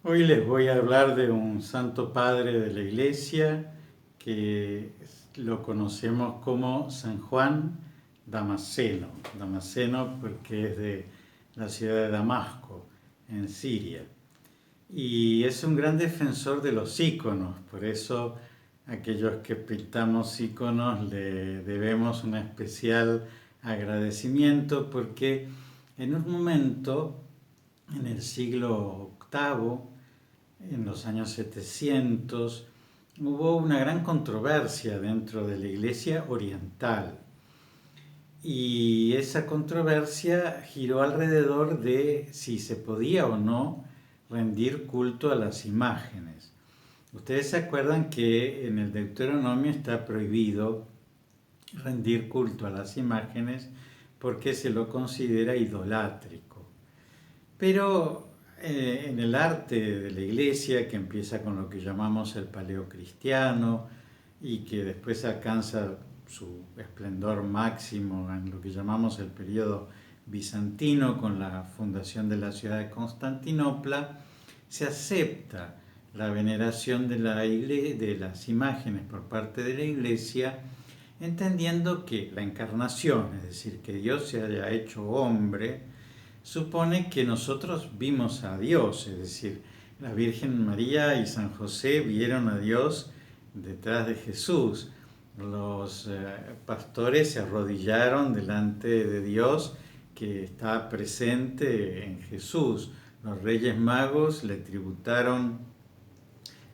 Hoy les voy a hablar de un santo padre de la iglesia que lo conocemos como San Juan Damasceno. Damasceno porque es de la ciudad de Damasco, en Siria. Y es un gran defensor de los íconos, por eso aquellos que pintamos íconos le debemos un especial agradecimiento porque en un momento, en el siglo octavo, en los años 700, hubo una gran controversia dentro de la Iglesia oriental. Y esa controversia giró alrededor de si se podía o no rendir culto a las imágenes. Ustedes se acuerdan que en el Deuteronomio está prohibido rendir culto a las imágenes porque se lo considera idolátrico. Pero en el arte de la iglesia, que empieza con lo que llamamos el paleocristiano y que después alcanza su esplendor máximo en lo que llamamos el periodo bizantino con la fundación de la ciudad de Constantinopla, se acepta la veneración de las imágenes por parte de la iglesia, entendiendo que la encarnación, es decir, que Dios se haya hecho hombre, supone que nosotros vimos a Dios, es decir, la Virgen María y San José vieron a Dios detrás de Jesús. Los pastores se arrodillaron delante de Dios que está presente en Jesús. Los reyes magos le tributaron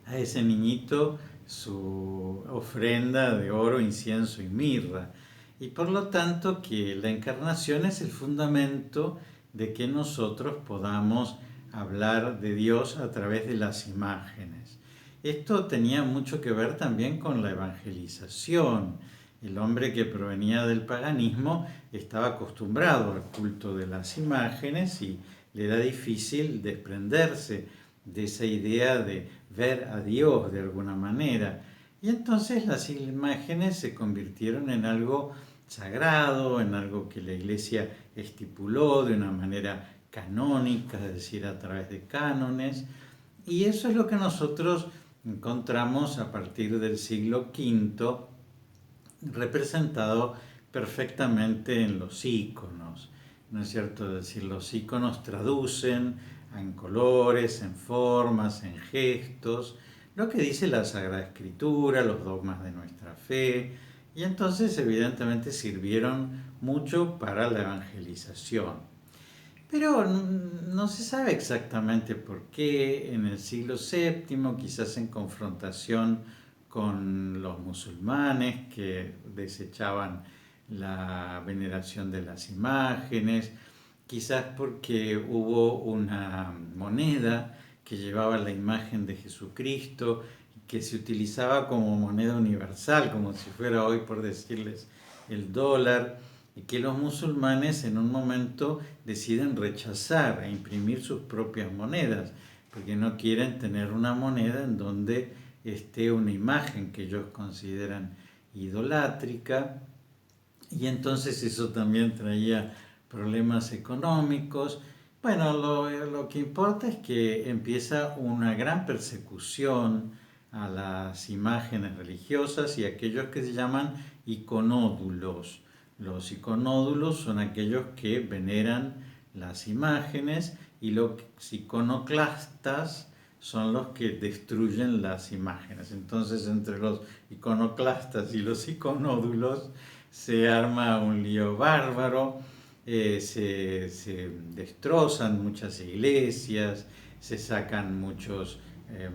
a ese niñito su ofrenda de oro, incienso y mirra. Y por lo tanto que la encarnación es el fundamento de que nosotros podamos hablar de Dios a través de las imágenes. Esto tenía mucho que ver también con la evangelización. El hombre que provenía del paganismo estaba acostumbrado al culto de las imágenes y le era difícil desprenderse de esa idea de ver a Dios de alguna manera. Y entonces las imágenes se convirtieron en algo sagrado, en algo que la iglesia estipuló de una manera canónica, es decir, a través de cánones. Y eso es lo que nosotros encontramos a partir del siglo V, representado perfectamente en los iconos. ¿No es cierto? Es decir, los iconos traducen en colores, en formas, en gestos, lo que dice la Sagrada Escritura, los dogmas de nuestra fe, y entonces evidentemente sirvieron mucho para la evangelización. Pero no se sabe exactamente por qué en el siglo VII, quizás en confrontación con los musulmanes que desechaban la veneración de las imágenes, quizás porque hubo una moneda que llevaba la imagen de Jesucristo, que se utilizaba como moneda universal, como si fuera hoy, por decirles, el dólar, y que los musulmanes en un momento deciden rechazar e imprimir sus propias monedas, porque no quieren tener una moneda en donde esté una imagen que ellos consideran idolátrica, y entonces eso también traía problemas económicos. Bueno, lo que importa es que empieza una gran persecución a las imágenes religiosas y a aquellos que se llaman iconódulos. Los iconódulos son aquellos que veneran las imágenes y los iconoclastas son los que destruyen las imágenes. Entonces, entre los iconoclastas y los iconódulos se arma un lío bárbaro, se destrozan muchas iglesias, se sacan muchos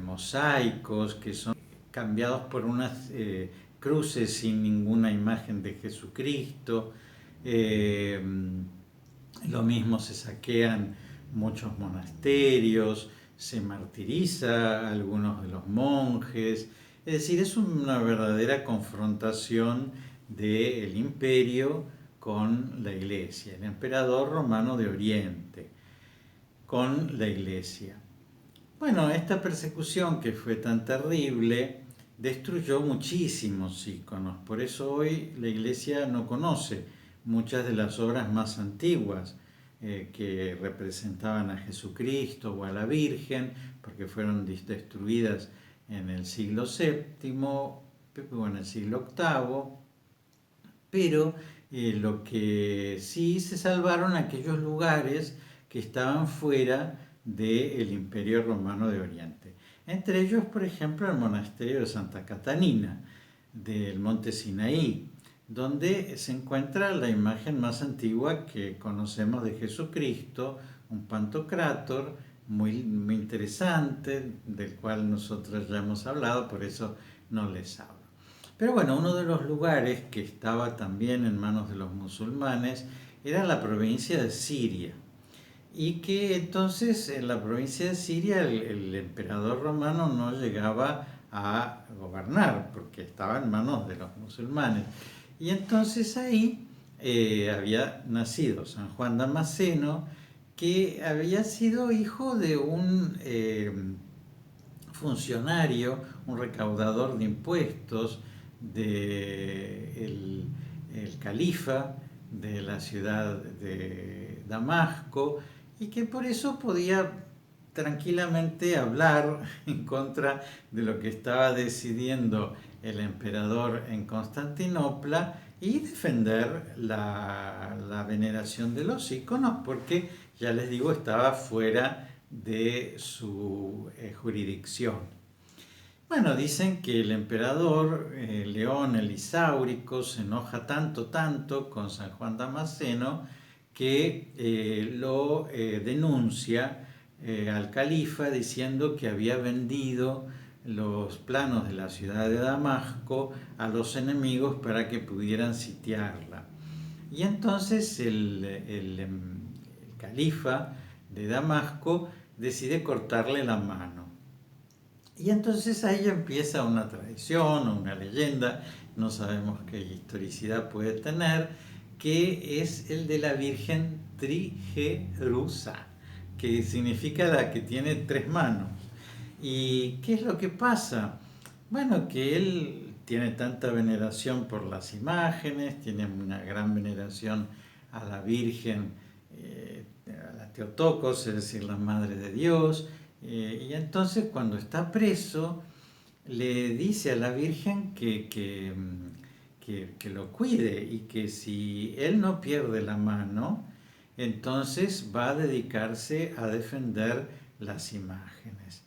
mosaicos que son cambiados por unas cruces sin ninguna imagen de Jesucristo. Lo mismo se saquean muchos monasterios, se martiriza a algunos de los monjes. Es decir, es una verdadera confrontación del imperio con la iglesia, el emperador romano de Oriente con la iglesia. Bueno, esta persecución que fue tan terrible destruyó muchísimos íconos, por eso hoy la iglesia no conoce muchas de las obras más antiguas que representaban a Jesucristo o a la Virgen, porque fueron destruidas en el siglo VII o en el siglo VIII, pero lo que sí se salvaron aquellos lugares que estaban fuera del Imperio Romano de Oriente. Entre ellos, por ejemplo, el monasterio de Santa Catalina del monte Sinaí, donde se encuentra la imagen más antigua que conocemos de Jesucristo, un Pantocrátor muy interesante, del cual nosotros ya hemos hablado, por eso no les hablo. Pero bueno, uno de los lugares que estaba también en manos de los musulmanes era la provincia de Siria. Y que entonces en la provincia de Siria el emperador romano no llegaba a gobernar porque estaba en manos de los musulmanes. Y entonces ahí había nacido San Juan Damasceno, que había sido hijo de un funcionario, un recaudador de impuestos del el califa de la ciudad de Damasco, y que por eso podía tranquilamente hablar en contra de lo que estaba decidiendo el emperador en Constantinopla y defender la veneración de los íconos, porque ya les digo, estaba fuera de su jurisdicción. Bueno, dicen que el emperador León el Isáurico se enoja tanto con San Juan Damasceno que lo denuncia al califa diciendo que había vendido los planos de la ciudad de Damasco a los enemigos para que pudieran sitiarla. Y entonces el califa de Damasco decide cortarle la mano. Y entonces ahí empieza una tradición o una leyenda, no sabemos qué historicidad puede tener, que es el de la Virgen Trigerusa, que significa la que tiene tres manos. ¿Y qué es lo que pasa? Bueno, que él tiene tanta veneración por las imágenes, tiene una gran veneración a la Virgen, a la Teotocos, es decir, la Madre de Dios, y entonces cuando está preso le dice a la Virgen que lo cuide y que si él no pierde la mano, entonces va a dedicarse a defender las imágenes.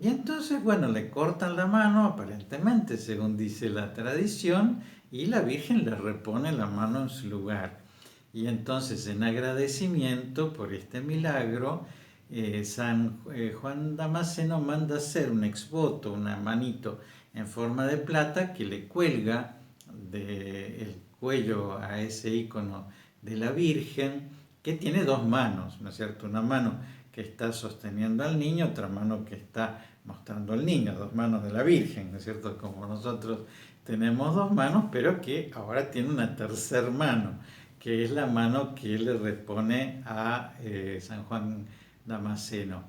Y entonces, bueno, le cortan la mano, aparentemente, según dice la tradición, y la Virgen le repone la mano en su lugar. Y entonces, en agradecimiento por este milagro, San Juan Damasceno manda hacer un exvoto, una manito en forma de plata que le cuelga del cuello a ese icono de la Virgen, que tiene dos manos, ¿no es cierto? Una mano que está sosteniendo al niño, otra mano que está mostrando al niño, dos manos de la Virgen, ¿no es cierto? Como nosotros tenemos dos manos, pero que ahora tiene una tercera mano, que es la mano que le repone a San Juan Damasceno.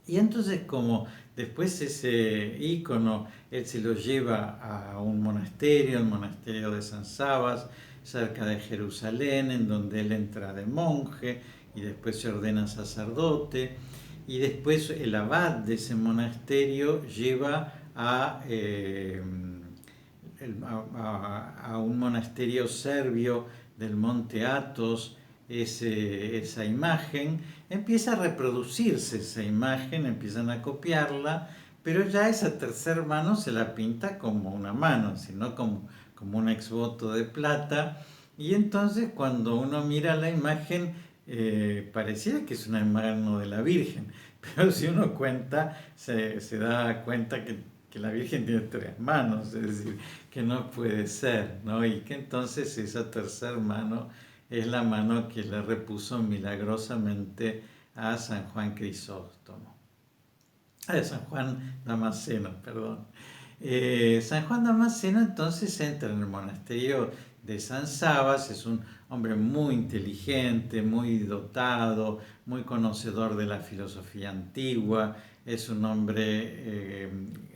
Y entonces, como después ese ícono él se lo lleva a un monasterio, el monasterio de San Sabas, cerca de Jerusalén, en donde él entra de monje y después se ordena sacerdote, y después el abad de ese monasterio lleva a un monasterio serbio del monte Athos esa imagen, empieza a reproducirse esa imagen, empiezan a copiarla, pero ya esa tercera mano se la pinta como una mano, sino como un exvoto de plata, y entonces cuando uno mira la imagen pareciera que es una mano de la Virgen, pero si uno cuenta se da cuenta que la Virgen tiene tres manos, es decir, que no puede ser, ¿no? Y que entonces esa tercera mano es la mano que le repuso milagrosamente a San Juan Crisóstomo. San Juan Damasceno, perdón. San Juan Damasceno entonces entra en el monasterio de San Sabas, es un hombre muy inteligente, muy dotado, muy conocedor de la filosofía antigua, es un hombre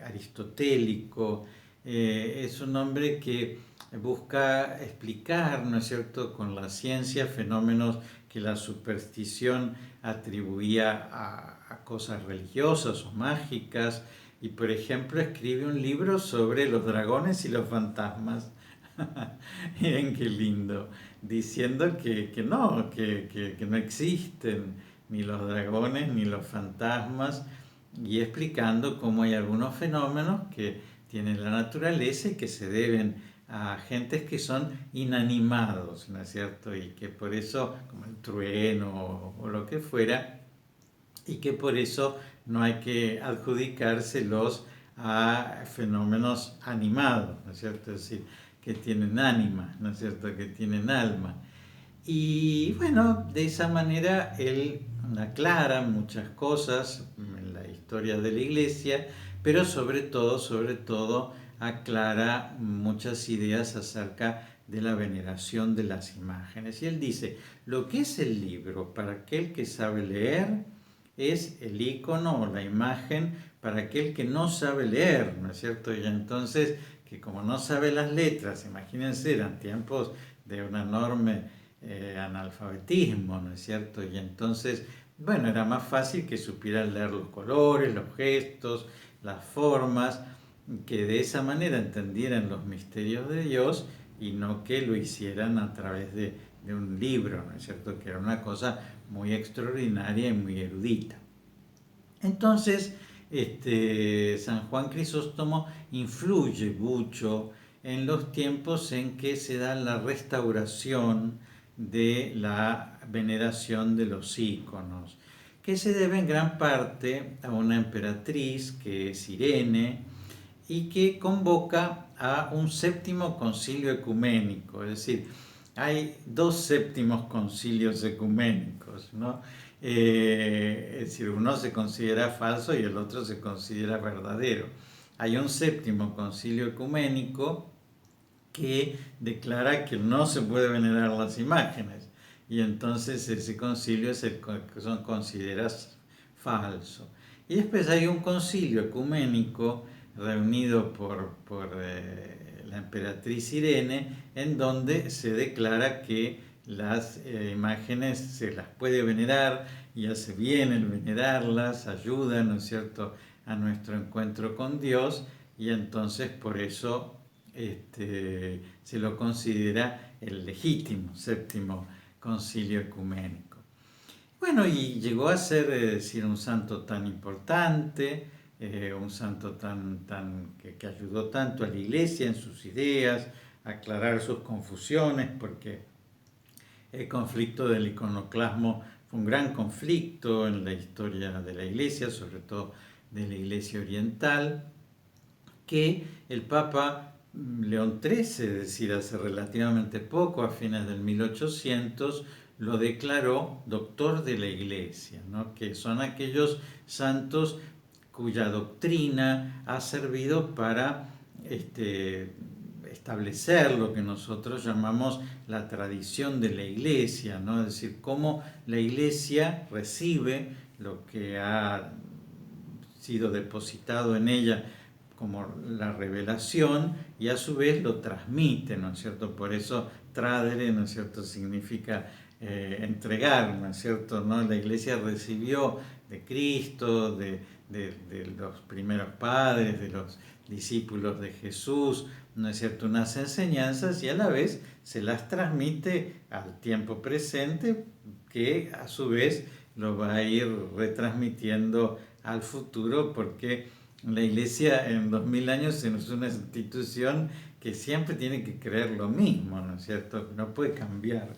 aristotélico, es un hombre que busca explicar, ¿no es cierto?, con la ciencia fenómenos que la superstición atribuía a cosas religiosas o mágicas. Y por ejemplo escribe un libro sobre los dragones y los fantasmas. Miren qué lindo. Diciendo que no existen ni los dragones ni los fantasmas, y explicando cómo hay algunos fenómenos que tienen la naturaleza y que se deben a agentes que son inanimados, ¿no es cierto? Y que por eso, como el trueno o lo que fuera, y que por eso no hay que adjudicárselos a fenómenos animados, ¿no es cierto? Es decir, que tienen ánima, ¿no es cierto? Que tienen alma. Y bueno, de esa manera él aclara muchas cosas en la historia de la iglesia, pero sobre todo aclara muchas ideas acerca de la veneración de las imágenes. Y él dice, lo que es el libro para aquel que sabe leer es el icono o la imagen para aquel que no sabe leer, ¿no es cierto? Y entonces, que como no sabe las letras, imagínense, eran tiempos de un enorme analfabetismo, ¿no es cierto? Y entonces, bueno, era más fácil que supieran leer los colores, los gestos, las formas, que de esa manera entendieran los misterios de Dios y no que lo hicieran a través de un libro, ¿no es cierto? Que era una cosa muy extraordinaria y muy erudita. Entonces, San Juan Crisóstomo influye mucho en los tiempos en que se da la restauración de la veneración de los íconos, que se debe en gran parte a una emperatriz que es Irene y que convoca a un séptimo concilio ecuménico, es decir, hay dos séptimos concilios ecuménicos, ¿no? Es decir, uno se considera falso y el otro se considera verdadero. Hay un séptimo concilio ecuménico que declara que no se puede venerar las imágenes, y entonces ese concilio es el que son consideras falso. Y después hay un concilio ecuménico reunido por la emperatriz Irene, en donde se declara que las imágenes se las puede venerar y hace bien el venerarlas, ayuda, ¿no es cierto?, a nuestro encuentro con Dios, y entonces por eso se lo considera el legítimo séptimo concilio ecuménico. Bueno, y llegó a ser, decir, un santo tan importante, un santo que ayudó tanto a la iglesia en sus ideas, a aclarar sus confusiones, porque el conflicto del iconoclasmo fue un gran conflicto en la historia de la iglesia, sobre todo de la iglesia oriental, que el Papa León XIII, es decir, hace relativamente poco, a fines del 1800, lo declaró doctor de la Iglesia, ¿no? Que son aquellos santos cuya doctrina ha servido para establecer lo que nosotros llamamos la tradición de la Iglesia, ¿no? Es decir, cómo la Iglesia recibe lo que ha sido depositado en ella como la revelación, y a su vez lo transmite, ¿no es cierto? Por eso tradere, ¿no es cierto?, significa entregar, ¿no es cierto?, ¿no? La iglesia recibió de Cristo, de los primeros padres, de los discípulos de Jesús, ¿no es cierto?, unas enseñanzas, y a la vez se las transmite al tiempo presente, que a su vez lo va a ir retransmitiendo al futuro, porque la iglesia en 2000 años es una institución que siempre tiene que creer lo mismo, ¿no es cierto? No puede cambiar,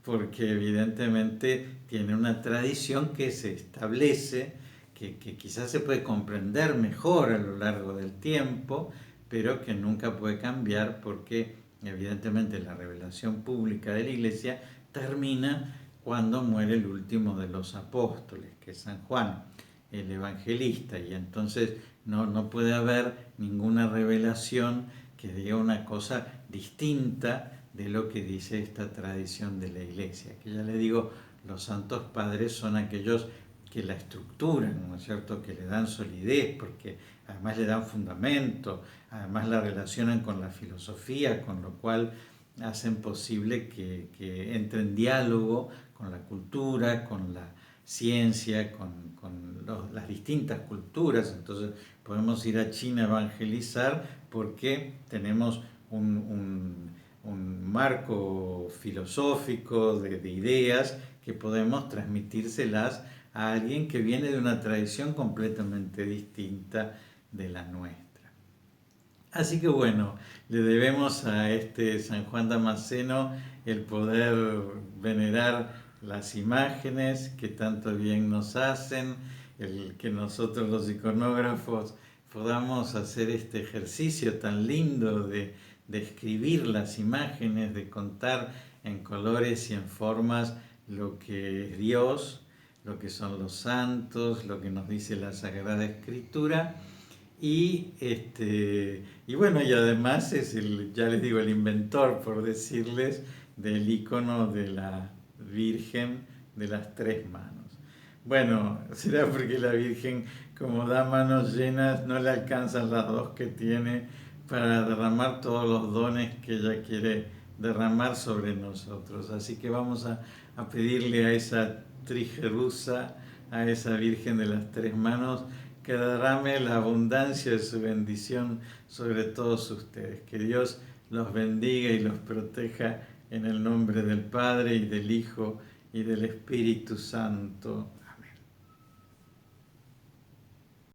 porque evidentemente tiene una tradición que se establece, que quizás se puede comprender mejor a lo largo del tiempo, pero que nunca puede cambiar, porque evidentemente la revelación pública de la iglesia termina cuando muere el último de los apóstoles, que es San Juan, el evangelista, y entonces no puede haber ninguna revelación que diga una cosa distinta de lo que dice esta tradición de la iglesia. Que ya le digo, los santos padres son aquellos que la estructuran, ¿no es cierto?, que le dan solidez, porque además le dan fundamento, además la relacionan con la filosofía, con lo cual hacen posible que entre en diálogo con la cultura, con la ciencia, con las distintas culturas. Entonces podemos ir a China a evangelizar porque tenemos un marco filosófico de ideas que podemos transmitírselas a alguien que viene de una tradición completamente distinta de la nuestra. Así que bueno, le debemos a este San Juan Damasceno el poder venerar las imágenes que tanto bien nos hacen, el que nosotros los iconógrafos podamos hacer este ejercicio tan lindo de escribir las imágenes, de contar en colores y en formas lo que es Dios, lo que son los santos, lo que nos dice la Sagrada Escritura. Y bueno, y además es ya les digo, el inventor, por decirles, del icono de la Virgen de las tres manos. Bueno, será porque la Virgen, como da manos llenas, no le alcanzan las dos que tiene para derramar todos los dones que ella quiere derramar sobre nosotros. Así que vamos a pedirle a esa trijerusa, a esa Virgen de las tres manos, que derrame la abundancia de su bendición sobre todos ustedes. Que Dios los bendiga y los proteja en el nombre del Padre y del Hijo y del Espíritu Santo.